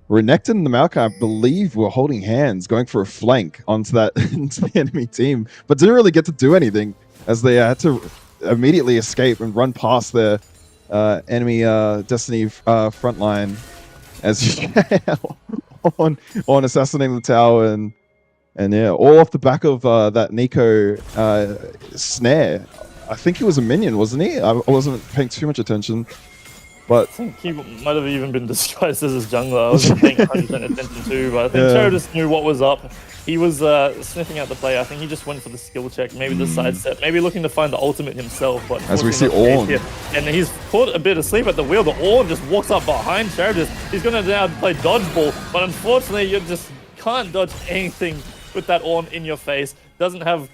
Renekton and the Maokai, I believe, were holding hands, going for a flank onto that into the enemy team, but didn't really get to do anything as they had to immediately escape and run past their enemy Destiny front line. As you on assassinating the tower, and yeah, all off the back of that Nico snare. I think he was a minion, wasn't he? I wasn't paying too much attention, but I think he might have even been disguised as his jungler. I wasn't paying 100% attention to, but I think Charybdis knew what was up. He was sniffing out the play. I think he just went for the skill check, maybe the side step, maybe looking to find the ultimate himself. But as we see Ornn, and he's caught a bit asleep at the wheel. The Ornn just walks up behind Charybdis. He's going to now play dodgeball, but unfortunately, you just can't dodge anything with that Ornn in your face. Doesn't have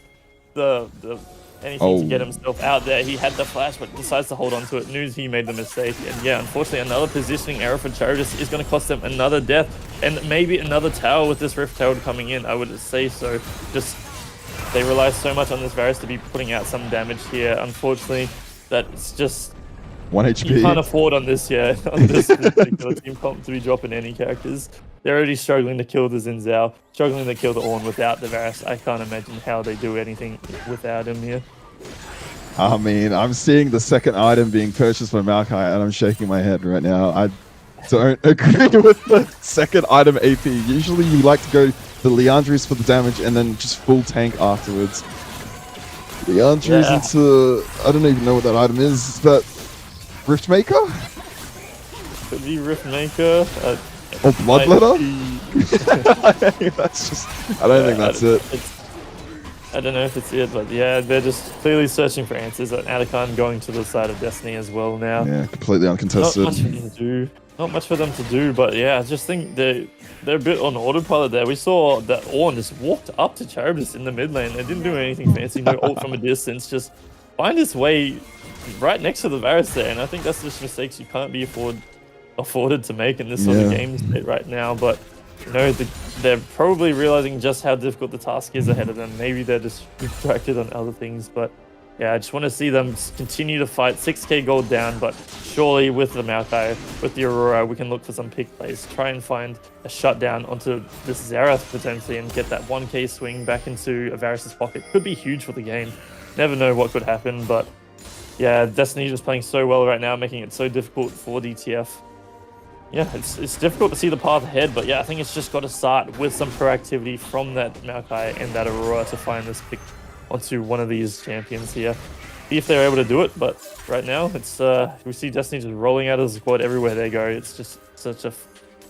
the anything to get himself out there. He had the flash, but decides to hold on to it. Knew he made the mistake. And yeah, unfortunately, another positioning error for Charybdis is going to cost them another death and maybe another tower with this Rift Herald coming in, I would say so. Just, they rely so much on this Varus to be putting out some damage here. Unfortunately, that's just 1 HP. You can't afford on this, on this particular team comp to be dropping any characters. They're already struggling to kill the Xin Zhao, struggling to kill the Ornn without the Varus. I can't imagine how they do anything without him here. I mean, I'm seeing the second item being purchased by Maokai, and I'm shaking my head right now. I don't agree with the second item AP. Usually you like to go the Leandri's for the damage and then just full tank afterwards. Leandri's into... I don't even know what that item is. Is that Riftmaker? Could be Riftmaker. Or Bloodletter? That's just... I don't think that's it. I don't know if it's it, but yeah, they're just clearly searching for answers. Atakan going to the side of Destiny as well now. Yeah, completely uncontested. Not much for them to do. Not much for them to do, but yeah, I just think they're a bit on autopilot there. We saw that Ornn just walked up to Charybdis in the mid lane. They didn't do anything fancy, no ult from a distance, just find his way right next to the Varus there. And I think that's just mistakes you can't be afforded to make in this sort of game state right now. But you know, they're probably realizing just how difficult the task is ahead of them. Maybe they're just distracted on other things, but yeah, I just want to see them continue to fight. 6k gold down, but surely with the Maokai, with the Aurora, we can look for some pick plays. Try and find a shutdown onto this Xerath potentially and get that 1k swing back into Varus's pocket. Could be huge for the game. never know what could happen. But yeah, Destiny just playing so well right now, making it so difficult for DTF. Yeah, it's difficult to see the path ahead, but yeah, I think it's just got to start with some proactivity from that Maokai and that Aurora to find this pick onto one of these champions here. See if they're able to do it, but right now it's we see Destiny just rolling out of the squad everywhere they go. It's just such a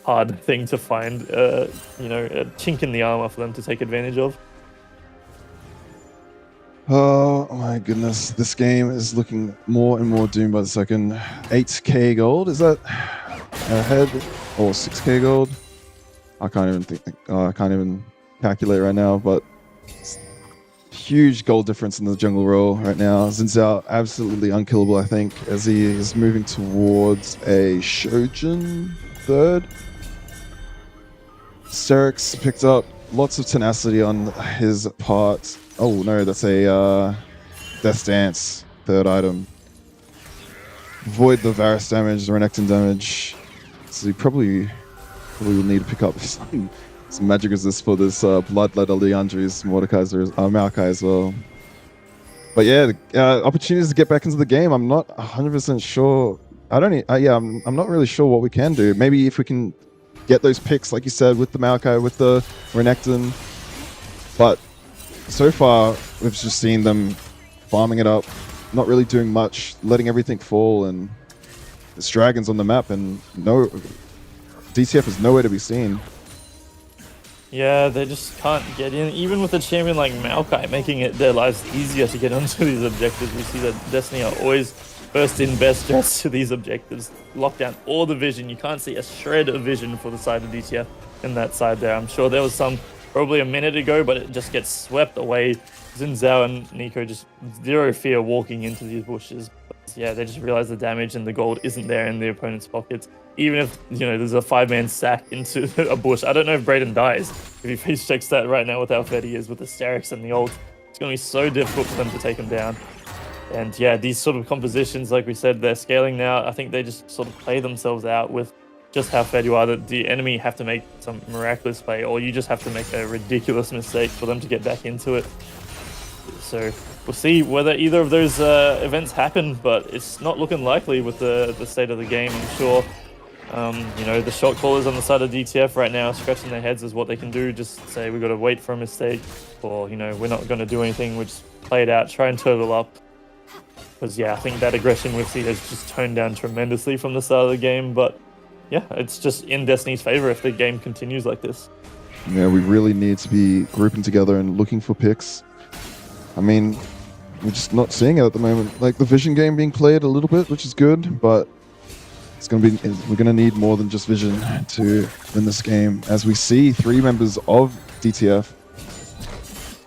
hard thing to find, you know, a chink in the armor for them to take advantage of. Oh my goodness, this game is looking more and more doomed by the second. 8k gold, is that ahead? Or 6k gold? I can't even think. I can't even calculate right now, but huge gold difference in the jungle role right now. Xin Zhao absolutely unkillable, I think, as he is moving towards a Shojin third. Steryx picked up lots of tenacity on his part. Oh no, that's a Death Dance third item. Avoid the Varus damage, the Renekton damage. So he probably will need to pick up some magic resist for this Bloodlet Leandri's Mordekaiser, Maokai as well. But yeah, opportunities to get back into the game. I'm not 100% sure. I'm not really sure what we can do. Maybe if we can get those picks, like you said, with the Maokai, with the Renekton. But so far, we've just seen them farming it up, not really doing much, letting everything fall, and there's dragons on the map, and no, DTF is nowhere to be seen. Yeah, they just can't get in. Even with a champion like Maokai making it their lives easier to get onto these objectives, we see that Destiny are always first in, best dressed to these objectives. Lock down all the vision. You can't see a shred of vision for the side of DTF in that side there. I'm sure there was some probably a minute ago, but it just gets swept away. Xin Zhao and Nico just zero fear walking into these bushes. But yeah, they just realize the damage and the gold isn't there in the opponent's pockets. Even if, you know, there's a 5-man sack into a bush. I don't know if Brayden dies if he face checks that right now with how fed he is with the Steryx and the ult. It's going to be so difficult for them to take him down. And yeah, these sort of compositions, like we said, they're scaling now. I think they just sort of play themselves out with just how fed you are, that the enemy have to make some miraculous play, or you just have to make a ridiculous mistake for them to get back into it. So we'll see whether either of those events happen, but it's not looking likely with the state of the game. I'm sure, you know, the shot callers on the side of DTF right now scratching their heads is what they can do. Just say we've got to wait for a mistake, or, you know, we're not going to do anything. We just play it out, try and turtle up. Because yeah, I think that aggression we've seen has just toned down tremendously from the start of the game. But yeah, it's just in Destiny's favor if the game continues like this. Yeah, we really need to be grouping together and looking for picks. I mean, we're just not seeing it at the moment. Like the vision game being played a little bit, which is good, but we're gonna need more than just vision to win this game. As we see 3 members of DTF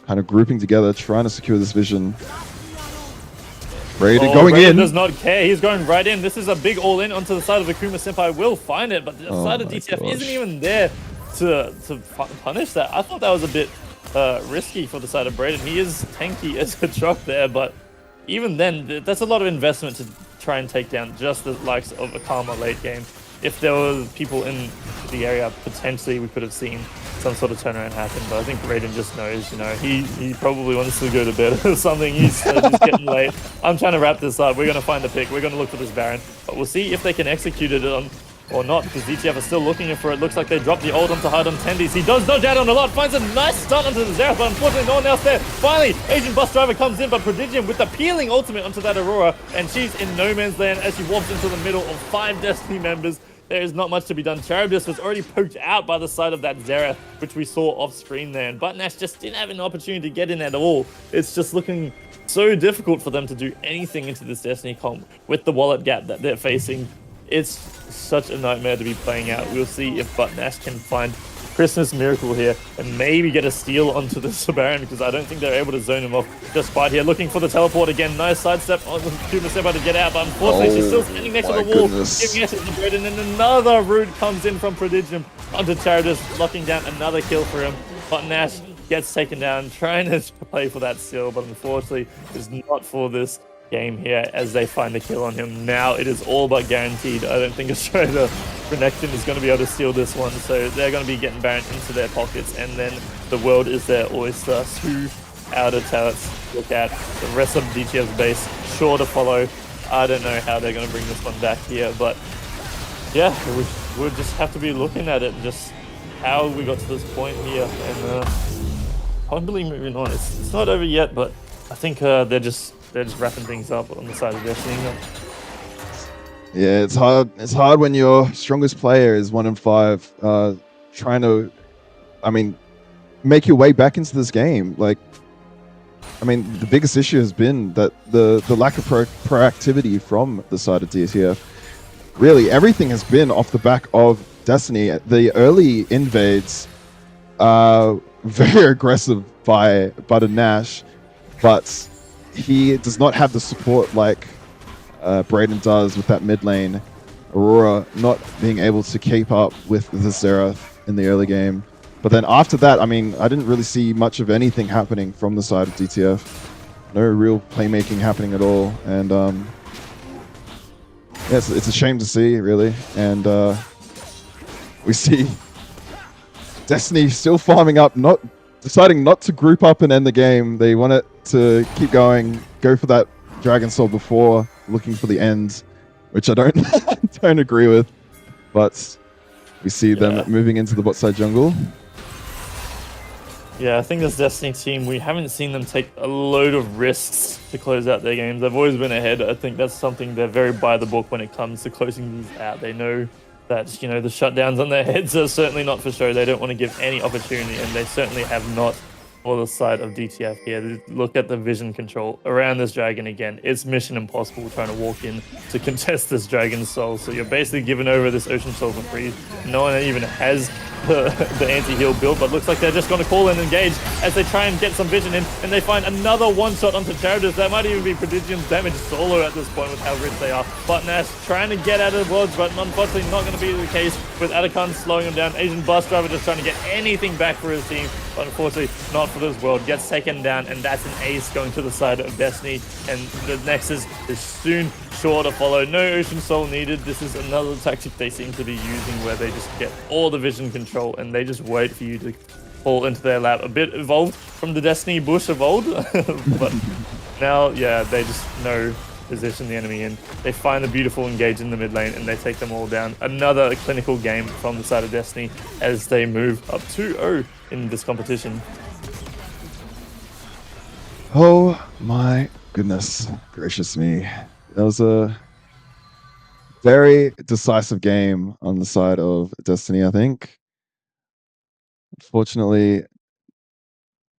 kind of grouping together, trying to secure this vision. Brayden going Brayden in. Does not care. He's going right in. This is a big all-in onto the side of Akuma Senpai. Will find it, but the side of DTF isn't even there to punish that. I thought that was a bit risky for the side of Brayden. He is tanky as a truck there, but even then, that's a lot of investment to try and take down just the likes of Akama late game. If there were people in the area, potentially we could have seen some sort of turnaround happen, but I think Brayden just knows, you know, he probably wants to go to bed or something. He's getting late. I'm trying to wrap this up. We're going to find a pick. We're going to look for this Baron, but we'll see if they can execute it on or not, because DTF are still looking for it. Looks like they dropped the ult onto hard on Tendies. He does dodge out on a lot, finds a nice stun onto the Xerath, but unfortunately no one else there. Finally, Asian Bus Driver comes in, but Prodigium with the peeling ultimate onto that Aurora, and she's in no man's land as she walks into the middle of 5 Destiny members. There is not much to be done. Charybdis was already poked out by the side of that Xerath, which we saw off screen there, and Butnash just didn't have an opportunity to get in at all. It's just looking so difficult for them to do anything into this Destiny comp with the wallet gap that they're facing. It's such a nightmare to be playing out. We'll see if Butnash can find Christmas Miracle here and maybe get a steal onto the Baron, because I don't think they're able to zone him off just quite here. Looking for the teleport again. Nice sidestep on the Kuma Senpai to get out, but unfortunately she's still standing next to the wall. Giving it to the Brayden, and another root comes in from Prodigium onto Charybdis, locking down another kill for him. Butnash gets taken down, trying to play for that steal, but unfortunately is not for this game here as they find the kill on him. Now it is all but guaranteed. I don't think Australia Renekton is going to be able to steal this one, so they're going to be getting Baron into their pockets, and then the world is their oyster. Who outer turrets look at. The rest of DTF's base sure to follow. I don't know how they're going to bring this one back here, but yeah, we'll just have to be looking at it, just how we got to this point here, and probably moving on. It's not over yet, but I think they're just wrapping things up on the side of Destiny. Yeah, it's hard. It's hard when your strongest player is 1 in 5, trying to, make your way back into this game. Like, the biggest issue has been that the lack of proactivity from the side of DTF. Really, everything has been off the back of Destiny. The early invades are very aggressive by Butter Nash, but he does not have the support like Brayden does with that mid lane. Aurora not being able to keep up with the Xerath in the early game. But then after that, I didn't really see much of anything happening from the side of DTF. No real playmaking happening at all. And yeah, it's a shame to see, really. And we see Destiny still farming up, deciding not to group up and end the game. They want it to keep going, go for that Dragon Soul before looking for the end, which I don't agree with. But we see them moving into the bot side jungle. Yeah, I think this Destiny team, we haven't seen them take a load of risks to close out their games. They've always been ahead. I think that's something they're very by the book when it comes to closing these out. They know that, the shutdowns on their heads are certainly not for show. They don't want to give any opportunity, and they certainly have not for the side of DTF here. Look at the vision control around this dragon again. It's mission impossible trying to walk in to contest this dragon's soul. So you're basically giving over this Ocean Soul for free. No one even has the anti-heal build, but looks like they're just going to call and engage as they try and get some vision in, and they find another one-shot onto Charitas. That might even be Prodigium's damage solo at this point with how rich they are. But Nash trying to get out of the worlds, but unfortunately not going to be the case with Atakan slowing him down. Asian Bus Driver just trying to get anything back for his team, but unfortunately not for this world. Gets taken down, and that's an ace going to the side of Destiny, and the Nexus is soon sure to follow. No Ocean Soul needed. This is another tactic they seem to be using where they just get all the vision control and they just wait for you to fall into their lap. A bit evolved from the Destiny bush of old, but now, yeah, they just know position the enemy in. They find the beautiful engage in the mid lane and they take them all down. Another clinical game from the side of Destiny as they move up 2-0 in this competition. Oh my goodness gracious me. That was a very decisive game on the side of Destiny, I think. Unfortunately,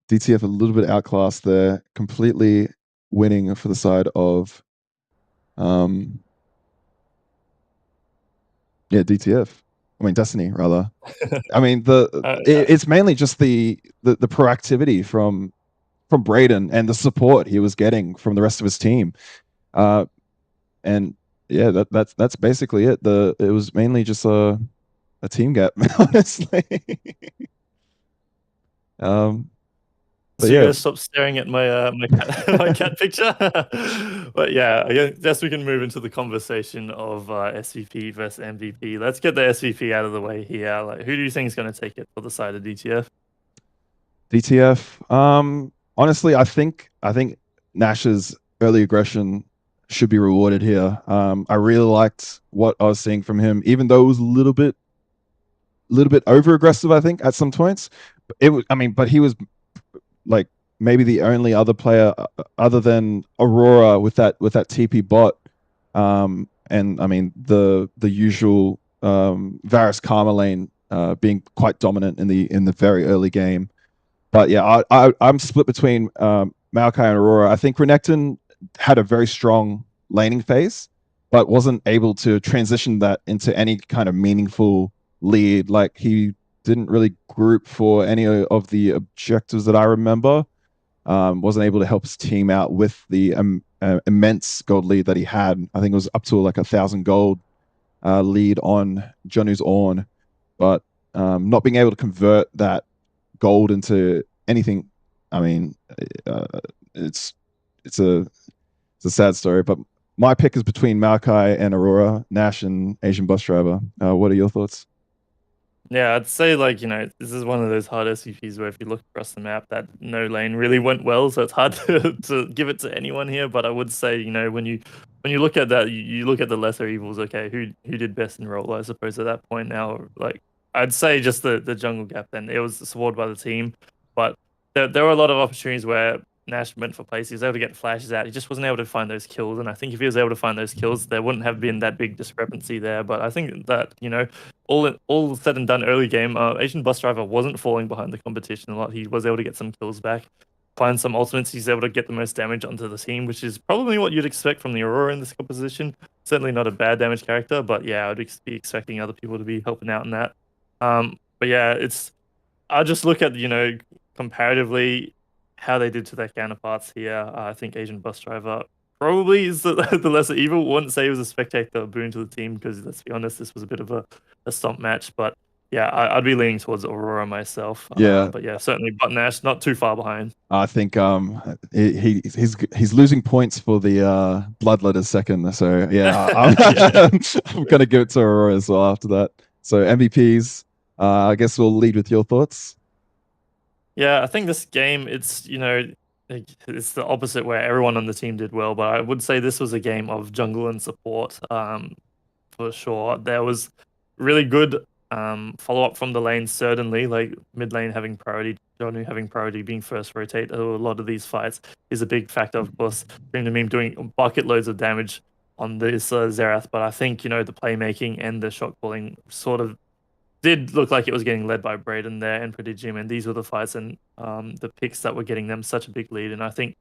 DTF a little bit outclassed there, completely winning for the side of DTF. Destiny rather. It's mainly just the proactivity from Brayden and the support he was getting from the rest of his team. And yeah, that's basically it. It was mainly just a team gap, honestly. So you guys stop staring at my my cat picture. But yeah, I guess we can move into the conversation of SVP versus MVP. Let's get the SVP out of the way here. Like, who do you think is going to take it for the side of DTF? DTF. Honestly, I think Nash's early aggression should be rewarded here. I really liked what I was seeing from him, even though it was a little bit over aggressive, I think, at some points. But he was like maybe the only other player other than Aurora with that TP bot. And the usual Varus Karma lane being quite dominant in the very early game. But yeah, I'm split between Maokai and Aurora. I think Renekton had a very strong laning phase, but wasn't able to transition that into any kind of meaningful lead. Like, he didn't really group for any of the objectives that I remember. Wasn't able to help his team out with the immense gold lead that he had. I think it was up to like 1,000 gold lead on Jonu's Ornn, but not being able to convert that gold into anything. It's a sad story, but my pick is between Maokai and Aurora, Nash and Asian Bus Driver. What are your thoughts? Yeah, I'd say like, this is one of those hard SCPs where if you look across the map, that no lane really went well, so it's hard to give it to anyone here. But I would say, when you look at that, you look at the lesser evils. Okay, who did best in role? I suppose at that point now, like I'd say just the jungle gap. Then it was supported by the team, but there were a lot of opportunities where Nash went for plays. He was able to get flashes out. He just wasn't able to find those kills. And I think if he was able to find those kills, there wouldn't have been that big discrepancy there. But I think that, all said and done early game, Asian Bus Driver wasn't falling behind the competition a lot. He was able to get some kills back, find some ultimates. He's able to get the most damage onto the team, which is probably what you'd expect from the Aurora in this composition. Certainly not a bad damage character, but yeah, I'd be expecting other people to be helping out in that. But yeah, I just look at, comparatively how they did to their counterparts here. I think Asian Bus Driver probably is the, the lesser evil. Wouldn't say it was a spectator boon to the team because let's be honest, this was a bit of a stomp match. But yeah, I'd be leaning towards Aurora myself. Yeah. But yeah, certainly Button Nash not too far behind. I think he's losing points for the Bloodletter second. So yeah, I'm gonna give it to Aurora as well after that. So MVPs, I guess we'll lead with your thoughts. Yeah, I think this game, it's the opposite where everyone on the team did well, but I would say this was a game of jungle and support. For sure, there was really good follow up from the lanes. Certainly, like mid lane having priority, Jonu having priority, being first rotate. A lot of these fights is a big factor, of course. Dream the Meme doing bucket loads of damage on this Xerath, but I think the playmaking and the shot calling sort of did look like it was getting led by Braden there and Prodigium, and these were the fights and the picks that were getting them such a big lead. And I think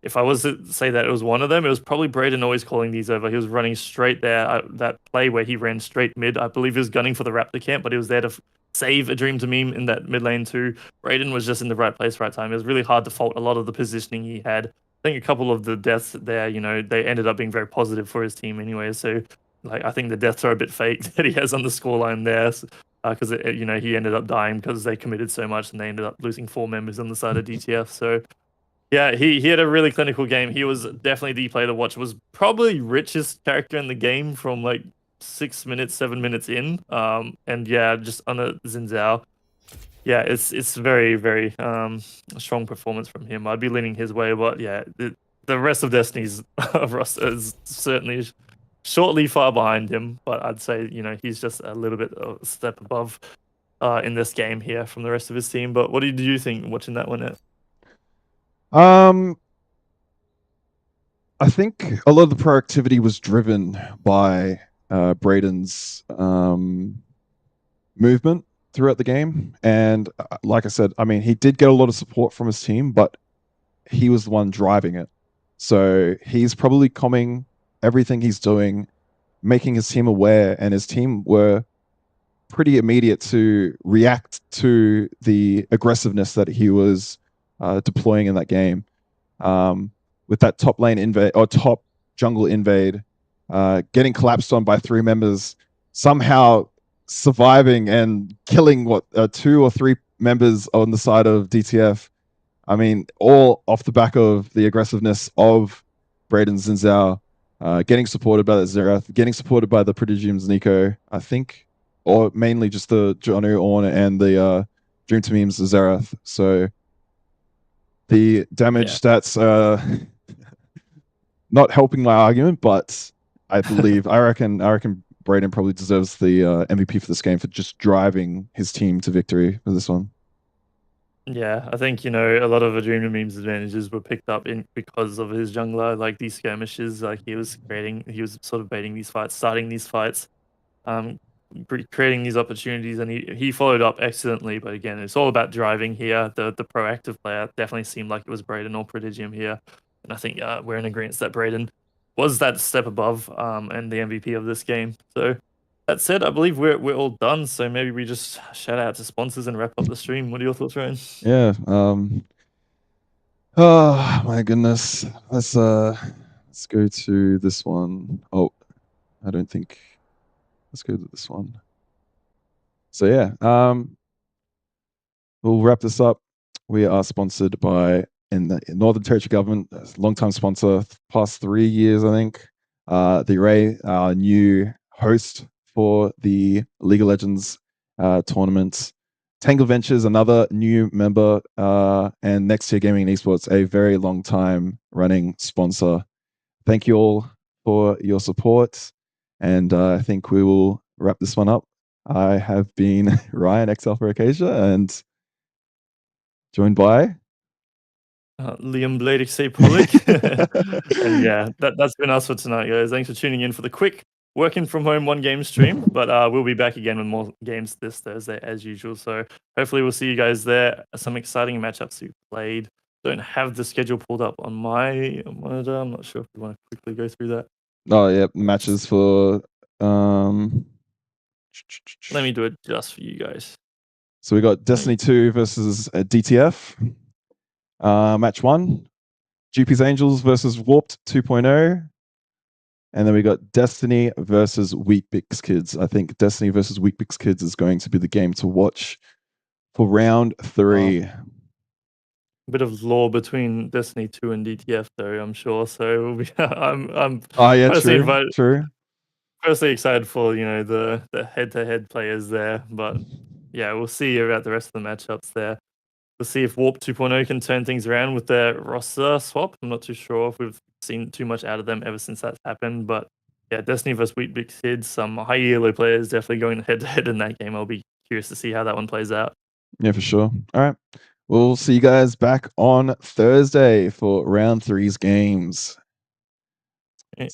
if I was to say that it was one of them, it was probably Braden always calling these over. He was running straight there. That play where he ran straight mid, I believe he was gunning for the Raptor camp, but he was there to save a Dream to Meme in that mid lane too. Braden was just in the right place, right time. It was really hard to fault a lot of the positioning he had. I think a couple of the deaths there, they ended up being very positive for his team anyway. So, like, I think the deaths are a bit fake that he has on the scoreline there. Because he ended up dying because they committed so much and they ended up losing 4 members on the side of DTF. So yeah, he had a really clinical game. He was definitely the player to watch. Was probably richest character in the game from like 6 minutes, 7 minutes in. And yeah, just on a Xin Zhao. Yeah, it's very, very strong performance from him. I'd be leaning his way, but yeah, the rest of Destiny's roster is certainly shortly far behind him, but I'd say he's just a little bit of a step above in this game here from the rest of his team. But what did you think watching that one? I think a lot of the proactivity was driven by Braden's movement throughout the game, and like I said, I mean, he did get a lot of support from his team, but he was the one driving it. So he's probably coming everything he's doing, making his team aware, and his team were pretty immediate to react to the aggressiveness that he was deploying in that game. With that top lane invade or top jungle invade, getting collapsed on by 3 members, somehow surviving and killing 2 or 3 members on the side of DTF. I mean, all off the back of the aggressiveness of Braden Xin Zhao. Getting supported by the Xerath, getting supported by the Prodigium's Nico, I think, or mainly just the Jonu Orn and the Dream to Meme's Xerath. So the damage stats not helping my argument, but I reckon Braden probably deserves the MVP for this game for just driving his team to victory for this one. Yeah, I think a lot of the Dream to Meme's advantages were picked up because of his jungler, like these skirmishes, like he was sort of baiting these fights, starting these fights, creating these opportunities, and he followed up excellently. But again, it's all about driving here. The proactive player definitely seemed like it was Braden or Prodigium here, and I think we're in agreement that Braden was that step above and the MVP of this game. So that said, I believe we're all done. So maybe we just shout out to sponsors and wrap up the stream. What are your thoughts, Ryan? Yeah. Oh my goodness. Let's go to this one. Oh, I don't think. Let's go to this one. So yeah, we'll wrap this up. We are sponsored by in the Northern Territory Government, long-time sponsor, past 3 years, I think. The Array, our new host for the League of Legends tournament. Tangle Ventures, another new member, and Next Tier Gaming and Esports, a very long time running sponsor. Thank you all for your support, and I think we will wrap this one up. I have been Ryan XL for Acacia, and joined by Liam Blade XC Pollock. And yeah, that's been us for tonight, guys. Thanks for tuning in for the quick working from home 1 game stream. But we'll be back again with more games this Thursday as usual. So hopefully we'll see you guys there. Some exciting matchups we played. Don't have the schedule pulled up on my monitor. I'm not sure if we want to quickly go through that. Oh yeah, matches for Let me do it just for you guys. So we got Destiny 2 versus DTF. Match 1. GP's Angels versus Warped 2.0. And then we got Destiny versus Weet-Bix Kids. I think Destiny versus Weet-Bix Kids is going to be the game to watch for round 3. A bit of lore between Destiny 2 and DTF, though, I'm sure. So we'll be, I'm Oh yeah, personally true. Personally excited for the head-to-head players there, but yeah, we'll see about the rest of the matchups there. We'll see if Warp 2.0 can turn things around with their roster swap. I'm not too sure if we've seen too much out of them ever since that's happened, but yeah, Destiny vs Weet-Bix Kids, some high elo players definitely going head-to-head in that game. I'll be curious to see how that one plays out. Yeah, for sure. All right. We'll see you guys back on Thursday for round 3's games. Yeah.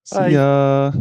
See ya.